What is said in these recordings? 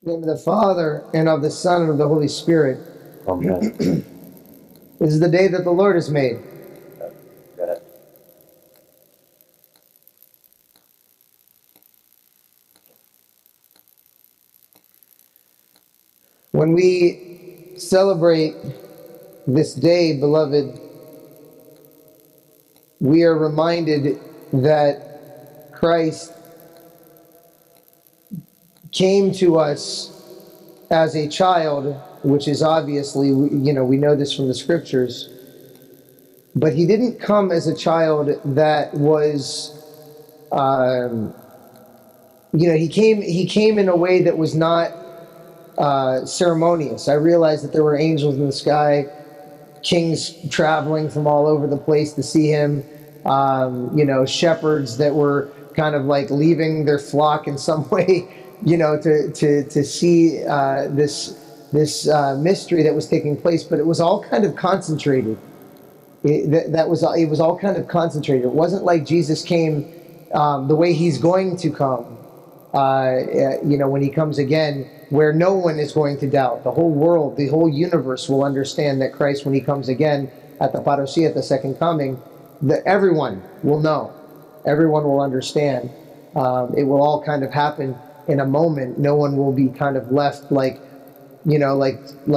In the name of the Father, and of the Son, and of the Holy Spirit. Amen. This is the day that the Lord has made. When we celebrate this day, beloved, we are reminded that Christ came to us as a child, which is obviously, we know this from the scriptures, but he didn't come as a child that was, he came in a way that was not ceremonious. I realized that there were angels in the sky, kings traveling from all over the place to see him, shepherds that were kind of like leaving their flock in some way, to see this mystery that was taking place. But it was all kind of concentrated. It was all kind of concentrated. It wasn't like Jesus came the way he's going to come, when he comes again, where no one is going to doubt. The whole world, the whole universe will understand that Christ, when he comes again at the parousia, at the second coming, that everyone will know. Everyone will understand. It will all kind of happen in a moment. No one will be kind of left like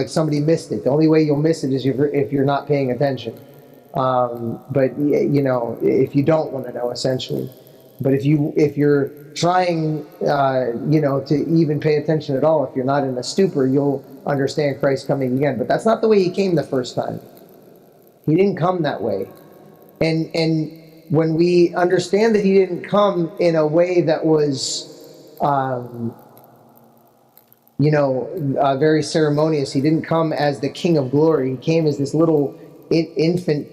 somebody missed it. The only way you'll miss it is if you're not paying attention. But if you don't want to know, essentially. But if you're trying, to even pay attention at all, if you're not in a stupor, you'll understand Christ coming again. But that's not the way he came the first time. He didn't come that way. And when we understand that he didn't come in a way that was, very ceremonious, he didn't come as the King of Glory. He came as this little infant,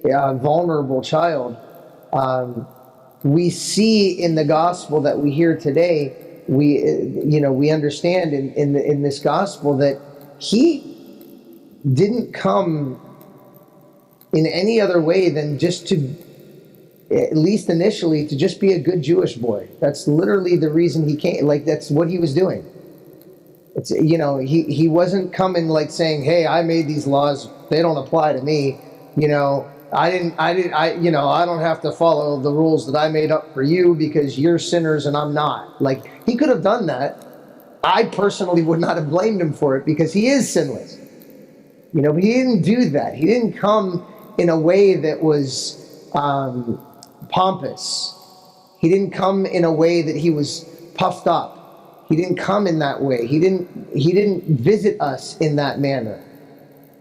vulnerable child. We see in the gospel that we hear today, we understand in this gospel that he didn't come in any other way than just to, at least initially, to just be a good Jewish boy. That's literally the reason he came. Like, that's what he was doing. It's, he wasn't coming like saying, hey, I made these laws, they don't apply to me, I don't have to follow the rules that I made up for you because you're sinners and I'm not. Like, he could have done that. I personally would not have blamed him for it because he is sinless. But he didn't do that. He didn't come in a way that was pompous. He didn't come in a way that he was puffed up. He didn't come in that way. He didn't visit us in that manner.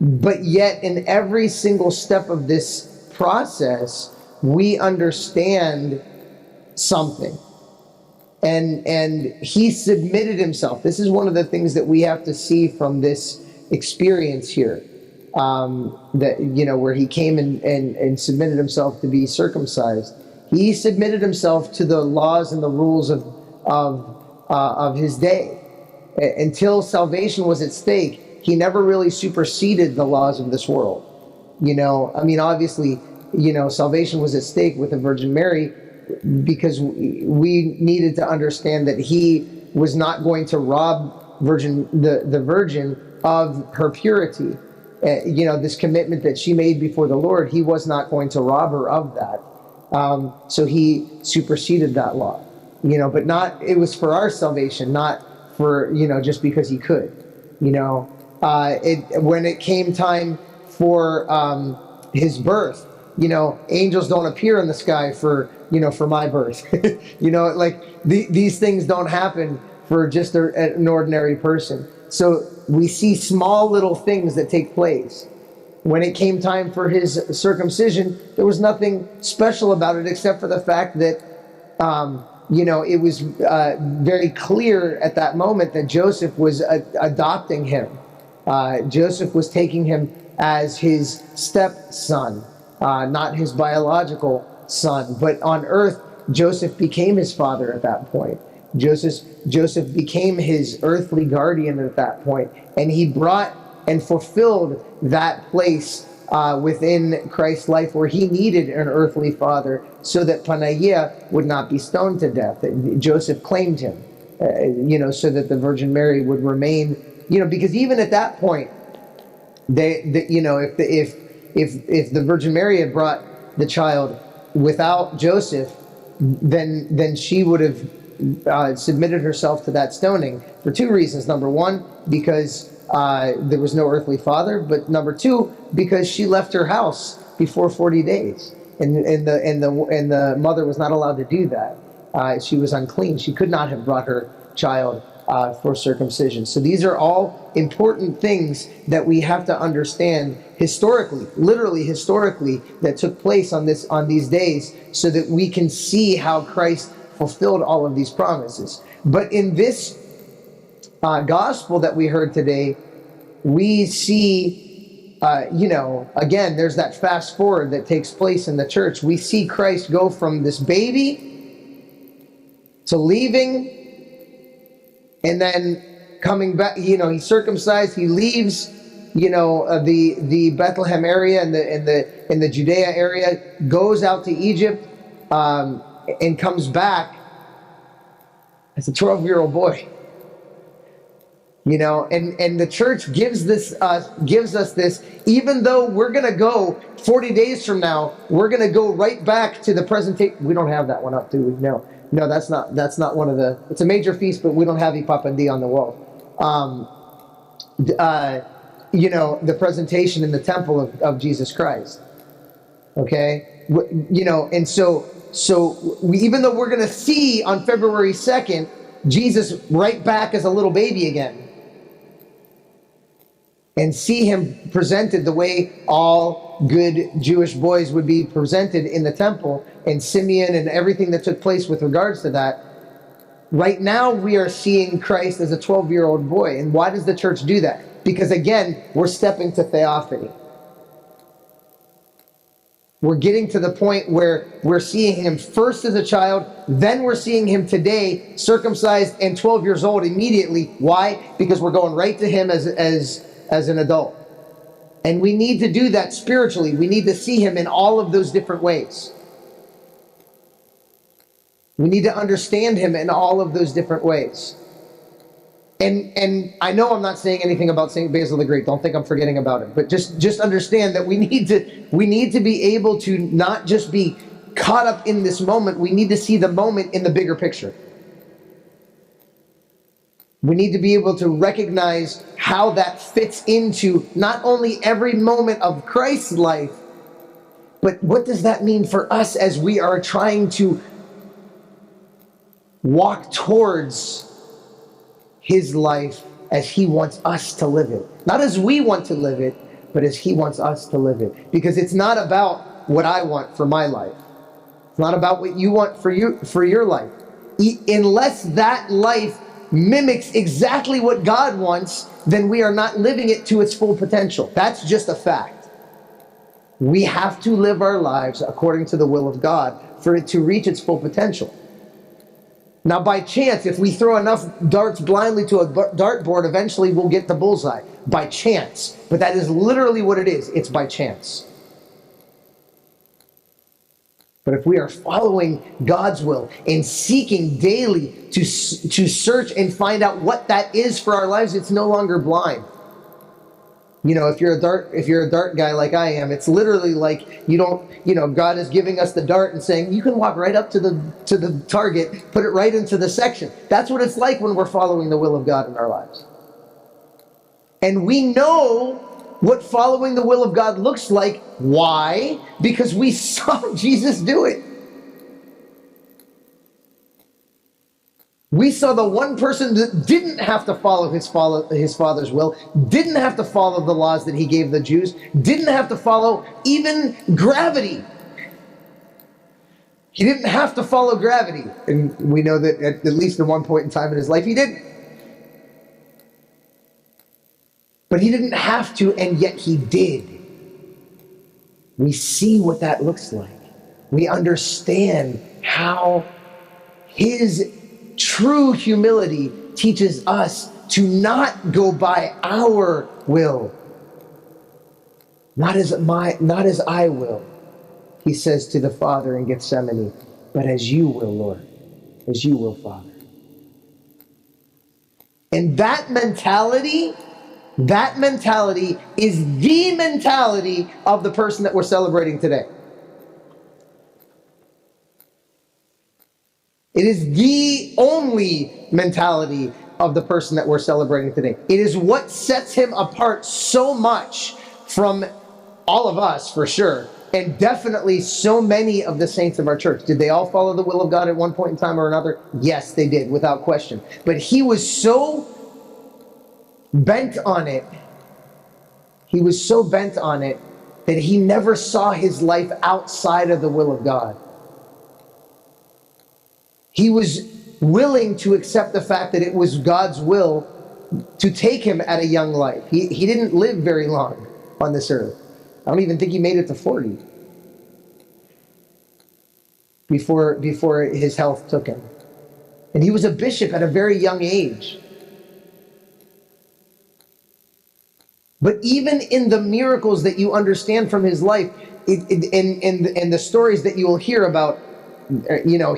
But yet, in every single step of this process, we understand something. And he submitted himself. This is one of the things that we have to see from this experience here. Where he came and submitted himself to be circumcised. He submitted himself to the laws and the rules of his day. Until salvation was at stake, he never really superseded the laws of this world. Obviously, salvation was at stake with the Virgin Mary because we needed to understand that he was not going to rob the Virgin of her purity. This commitment that she made before the Lord, he was not going to rob her of that. So he superseded that law. But it was for our salvation, not for, just because he could. When it came time for his birth, angels don't appear in the sky for my birth. These things don't happen for just an ordinary person. So we see small little things that take place. When it came time for his circumcision, there was nothing special about it except for the fact that, it was very clear at that moment that Joseph was adopting him. Joseph was taking him as his stepson, not his biological son. But on earth, Joseph became his father at that point. Joseph became his earthly guardian at that point, and he brought and fulfilled that place within Christ's life where he needed an earthly father so that Panagia would not be stoned to death. Joseph claimed him so that the Virgin Mary would remain, because even at that point, if the Virgin Mary had brought the child without Joseph, then she would have submitted herself to that stoning for two reasons. Number one, because there was no earthly father, but number two, because she left her house before 40 days, and the mother was not allowed to do that. She was unclean. She could not have brought her child for circumcision. So these are all important things that we have to understand historically, literally historically, that took place on these days, so that we can see how Christ fulfilled all of these promises. But in this gospel that we heard today, we see, again, there's that fast forward that takes place in the church. We see Christ go from this baby to leaving, and then coming back. He's circumcised. He leaves, the Bethlehem area and the Judea area, goes out to Egypt, and comes back as a 12-year-old boy. And the church gives us this, even though we're going to go 40 days from now, we're going to go right back to the presentation. We don't have that one up, do we? No, that's not one of the, it's a major feast, but we don't have Ipapandi on the wall. The presentation in the temple of Jesus Christ. Okay? And so even though we're going to see on February 2nd, Jesus right back as a little baby again, and see him presented the way all good Jewish boys would be presented in the temple, and Simeon and everything that took place with regards to that. Right now we are seeing Christ as a 12-year-old boy. And why does the church do that? Because again, we're stepping to theophany. We're getting to the point where we're seeing him first as a child, then we're seeing him today circumcised and 12 years old immediately. Why? Because we're going right to him as an adult. And we need to do that spiritually. We need to see him in all of those different ways. We need to understand him in all of those different ways. And I know I'm not saying anything about St. Basil the Great. Don't think I'm forgetting about him. But just understand that we need to be able to not just be caught up in this moment. We need to see the moment in the bigger picture. We need to be able to recognize how that fits into not only every moment of Christ's life, but what does that mean for us as we are trying to walk towards his life as he wants us to live it. Not as we want to live it, but as he wants us to live it. Because it's not about what I want for my life. It's not about what you want for your life. Unless that life mimics exactly what God wants, then we are not living it to its full potential. That's just a fact. We have to live our lives according to the will of God for it to reach its full potential. Now, by chance, if we throw enough darts blindly to a dartboard, eventually we'll get the bullseye. By chance. But that is literally what it is. It's by chance. But if we are following God's will and seeking daily to search and find out what that is for our lives, it's no longer blind. If you're a dart guy like I am, it's literally like God is giving us the dart and saying, you can walk right up to the target, put it right into the section. That's what it's like when we're following the will of God in our lives. And we know what following the will of God looks like. Why? Because we saw Jesus do it. We saw the one person that didn't have to follow his father's will, didn't have to follow the laws that he gave the Jews, didn't have to follow even gravity. He didn't have to follow gravity. And we know that at least at one point in time in his life, he didn't. But he didn't have to, and yet he did. We see what that looks like. We understand how his true humility teaches us to not go by our will. Not as I will, he says to the Father in Gethsemane, but as you will, Lord, as you will, Father. And that mentality is the mentality of the person that we're celebrating today. It is the only mentality of the person that we're celebrating today. It is what sets him apart so much from all of us, for sure, and definitely so many of the saints of our church. Did they all follow the will of God at one point in time or another? Yes, they did, without question. But he was so bent on it. He was so bent on it that he never saw his life outside of the will of God. He was willing to accept the fact that it was God's will to take him at a young life. He didn't live very long on this earth. I don't even think he made it to 40 before his health took him. And he was a bishop at a very young age. But even in the miracles that you understand from his life, and the stories that you will hear about,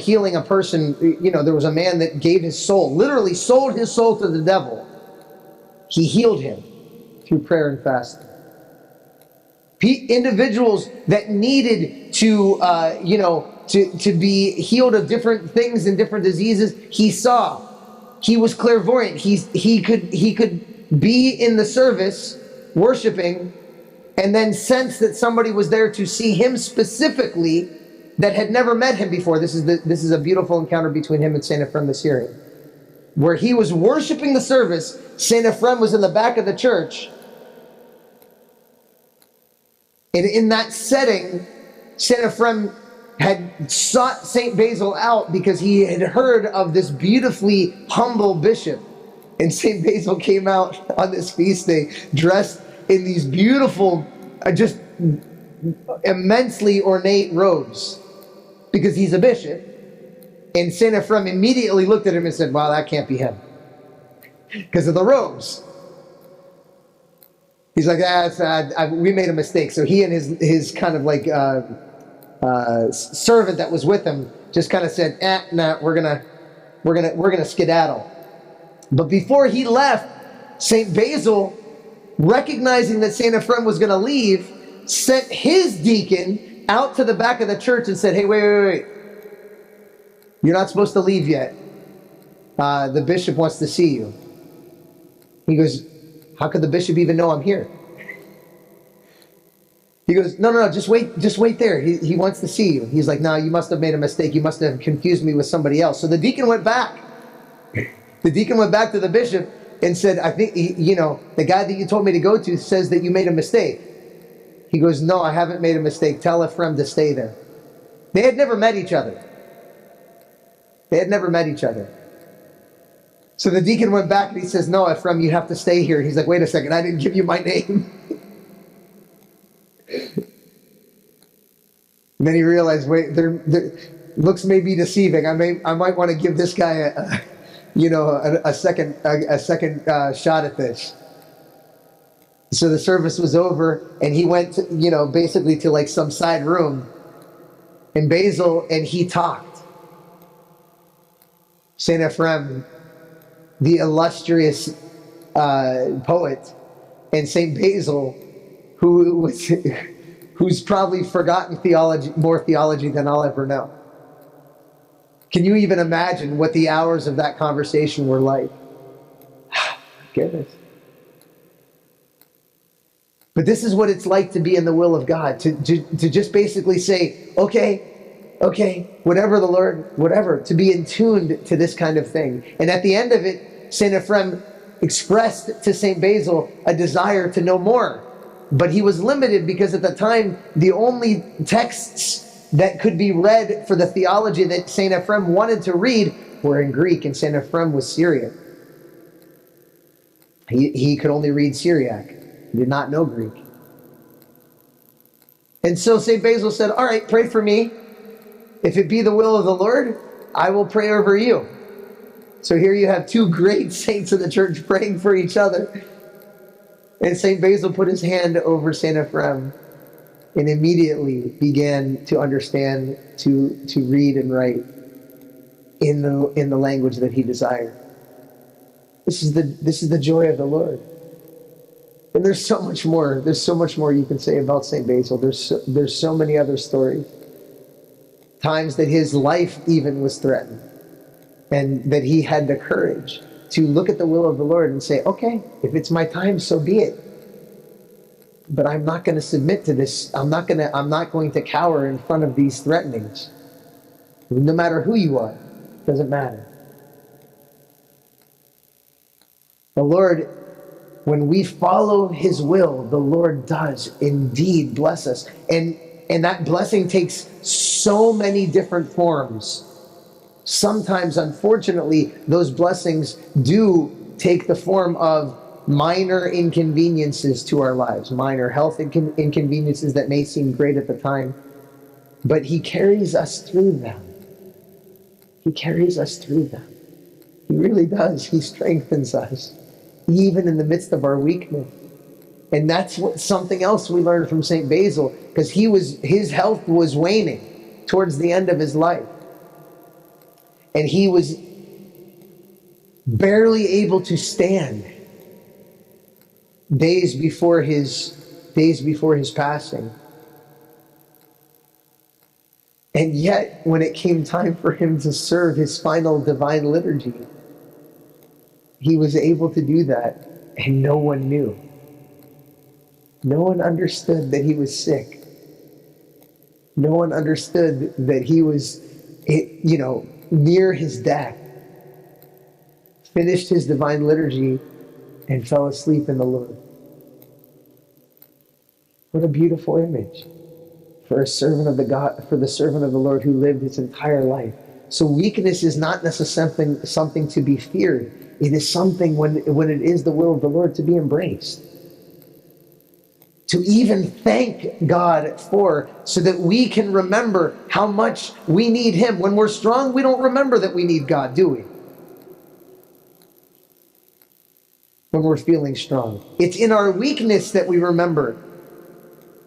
healing a person, there was a man that gave his soul, literally sold his soul to the devil. He healed him through prayer and fasting. Individuals that needed to be healed of different things and different diseases, he saw. He was clairvoyant. He could be in the service worshiping and then sense that somebody was there to see him specifically that had never met him before. This is a beautiful encounter between him and Saint Ephrem the Syrian, where he was worshiping the service. Saint Ephrem was in the back of the church, and in that setting, Saint Ephrem had sought Saint Basil out because he had heard of this beautifully humble bishop. And Saint Basil came out on this feast day dressed in these beautiful, just immensely ornate robes, because he's a bishop. And Saint Ephrem immediately looked at him and said, "Wow, that can't be him," because of the robes. He's like, we made a mistake. So he and his kind of like servant that was with him just kind of said, "Nah, we're gonna skedaddle." But before he left, Saint Basil, recognizing that Saint Ephrem was going to leave, sent his deacon out to the back of the church and said, "Hey, wait. You're not supposed to leave yet. The bishop wants to see you." He goes, "How could the bishop even know I'm here?" He goes, No, just wait there. He wants to see you. He's like, "No, you must have made a mistake. You must have confused me with somebody else." So the deacon went back. The deacon went back to the bishop and said, "I think, the guy that you told me to go to says that you made a mistake." He goes, "No, I haven't made a mistake. Tell Ephrem to stay there." They had never met each other. So the deacon went back and he says, "No, Ephrem, you have to stay here." He's like, "Wait a second, I didn't give you my name." And then he realized, wait, their looks may be deceiving. I might want to give this guy a second shot at this. So the service was over, and he went to, basically to like some side room in Basil, and he talked. Saint Ephrem, the illustrious poet, and Saint Basil, who's probably forgotten more theology than I'll ever know. Can you even imagine what the hours of that conversation were like? Goodness. But this is what it's like to be in the will of God, to just basically say, okay, whatever the Lord, whatever, to be in tune to this kind of thing. And at the end of it, Saint Ephrem expressed to Saint Basil a desire to know more. But he was limited because at the time, the only texts that could be read for the theology that Saint Ephrem wanted to read were in Greek, and Saint Ephrem was Syrian. He could only read Syriac. He did not know Greek. And so Saint Basil said, "All right, pray for me. If it be the will of the Lord, I will pray over you." So here you have two great saints of the church praying for each other. And Saint Basil put his hand over Saint Ephrem and immediately began to understand, to read and write in the language that he desired. This is the joy of the Lord. And there's so much more. There's so much more you can say about St. Basil. There's so many other stories. Times that his life even was threatened. And that he had the courage to look at the will of the Lord and say, okay, if it's my time, so be it. But I'm not going to submit to this. I'm not going to cower in front of these threatenings. No matter who you are, it doesn't matter. The Lord, when we follow his will, the Lord does indeed bless us. And that blessing takes so many different forms. Sometimes, unfortunately, those blessings do take the form of minor inconveniences to our lives, minor health inconveniences that may seem great at the time. But he carries us through them. He carries us through them. He really does. He strengthens us, even in the midst of our weakness. And that's something else we learned from St. Basil, because his health was waning towards the end of his life. And he was barely able to stand days before his passing. And yet, when it came time for him to serve his final divine liturgy, he was able to do that, and no one knew. No one understood that he was sick. No one understood that he was, near his death. Finished his divine liturgy and fell asleep in the Lord. What a beautiful image for the servant of the Lord who lived his entire life. So weakness is not necessarily something to be feared. It is something, when it is the will of the Lord, to be embraced. To even thank God for, so that we can remember how much we need him. When we're strong, we don't remember that we need God, do we? When we're feeling strong. It's in our weakness that we remember.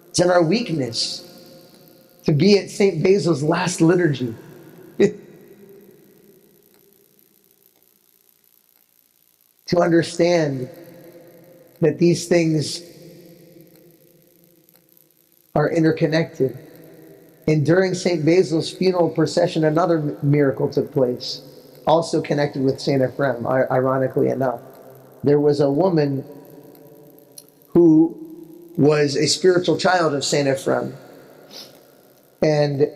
It's in our weakness to be at St. Basil's last liturgy. To understand that these things are interconnected. And during St. Basil's funeral procession, another miracle took place, also connected with St. Ephrem, ironically enough. There was a woman who was a spiritual child of St. Ephrem, and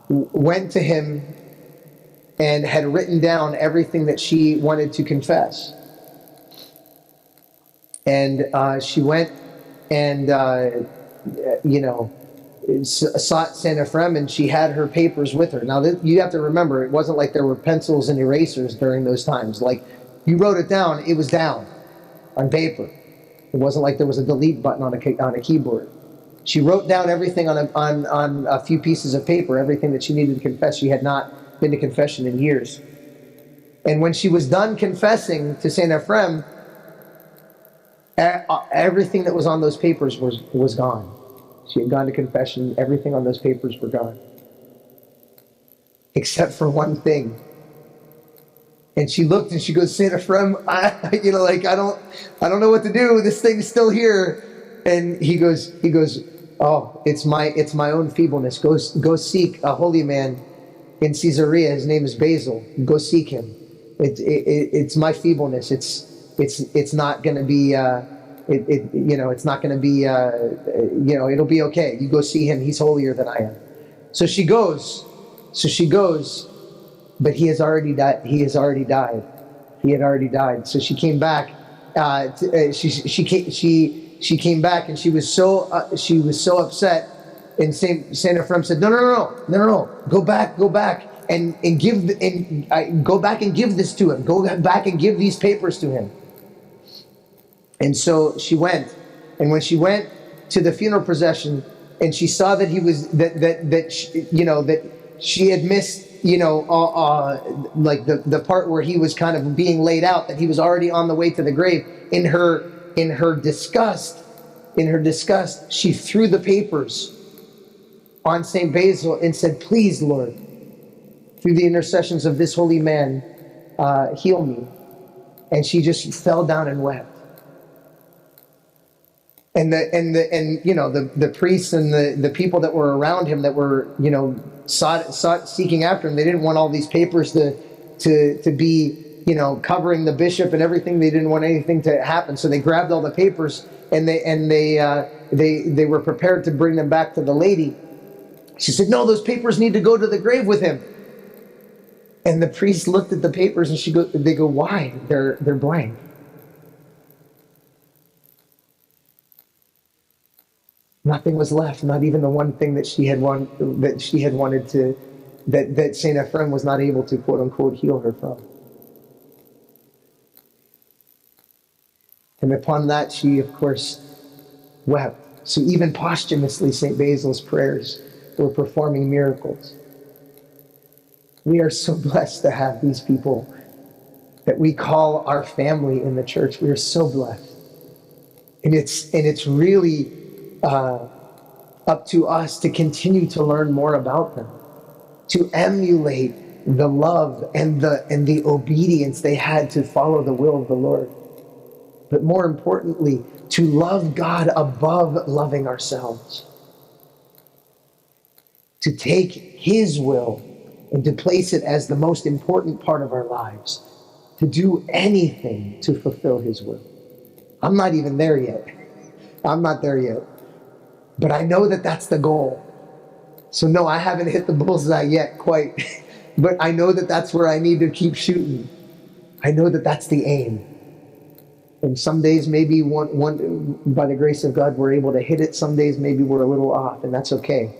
went to him and had written down everything that she wanted to confess. And she went and, sought St. Ephrem, and she had her papers with her. Now, you have to remember, it wasn't like there were pencils and erasers during those times. Like, you wrote it down, it was down on paper. It wasn't like there was a delete button on a keyboard. She wrote down everything on a few pieces of paper, everything that she needed to confess. She had not been to confession in years. And when she was done confessing to St. Ephrem, everything that was on those papers was gone. She had gone to confession, everything on those papers were gone. Except for one thing. And she looked and she goes, St. Ephrem, I don't know what to do. This thing's still here. And he goes, oh, it's my own feebleness. Go seek a holy man in Caesarea. His name is Basil. Go seek him. It's my feebleness. It's not going to be. It's not going to be. It'll be okay. You go see him. He's holier than I am. So she goes. But he has already died. He had already died. So she came back. She came back, and she was so upset. And Saint Ephrem said, no, go back and go back and give this to him. Go back and give these papers to him. And so she went, and when she went to the funeral procession, and she saw that he was that she had missed like the part where he was kind of being laid out, that he was already on the way to the grave. In her disgust, she threw the papers on St. Basil and said, please, Lord, through the intercessions of this holy man, heal me. And she just fell down and wept. And the priests and the people that were around him that were, sought seeking after him, they didn't want all these papers to be, covering the bishop and everything. They didn't want anything to happen. So they grabbed all the papers and they were prepared to bring them back to the lady. She said, "No, those papers need to go to the grave with him." And the priest looked at the papers and they go, "Why? They're blank." Nothing was left, not even the one thing that she had wanted to, that Saint Ephrem was not able to, quote unquote, heal her from. And upon that, she, of course, wept. So even posthumously, St. Basil's prayers were performing miracles. We are so blessed to have these people that we call our family in the church. We are so blessed. And it's really up to us to continue to learn more about them, to emulate the love and the obedience they had to follow the will of the Lord. But more importantly, to love God above loving ourselves. To take His will and to place it as the most important part of our lives. To do anything to fulfill His will. I'm not even there yet. I'm not there yet. But I know that that's the goal. So no, I haven't hit the bullseye yet quite. But I know that that's where I need to keep shooting. I know that that's the aim. And some days maybe by the grace of God we're able to hit it. Some days maybe we're a little off, and that's okay.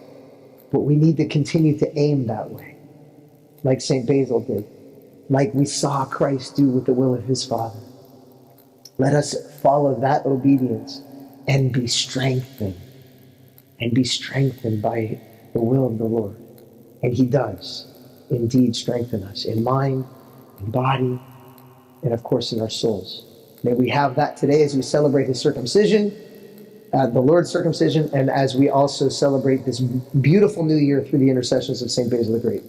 But we need to continue to aim that way. Like St. Basil did. Like we saw Christ do with the will of His Father. Let us follow that obedience and be strengthened. And be strengthened by the will of the Lord. And He does indeed strengthen us in mind, in body, and of course in our souls. May we have that today as we celebrate His circumcision, the Lord's circumcision, and as we also celebrate this beautiful new year through the intercessions of St. Basil the Great.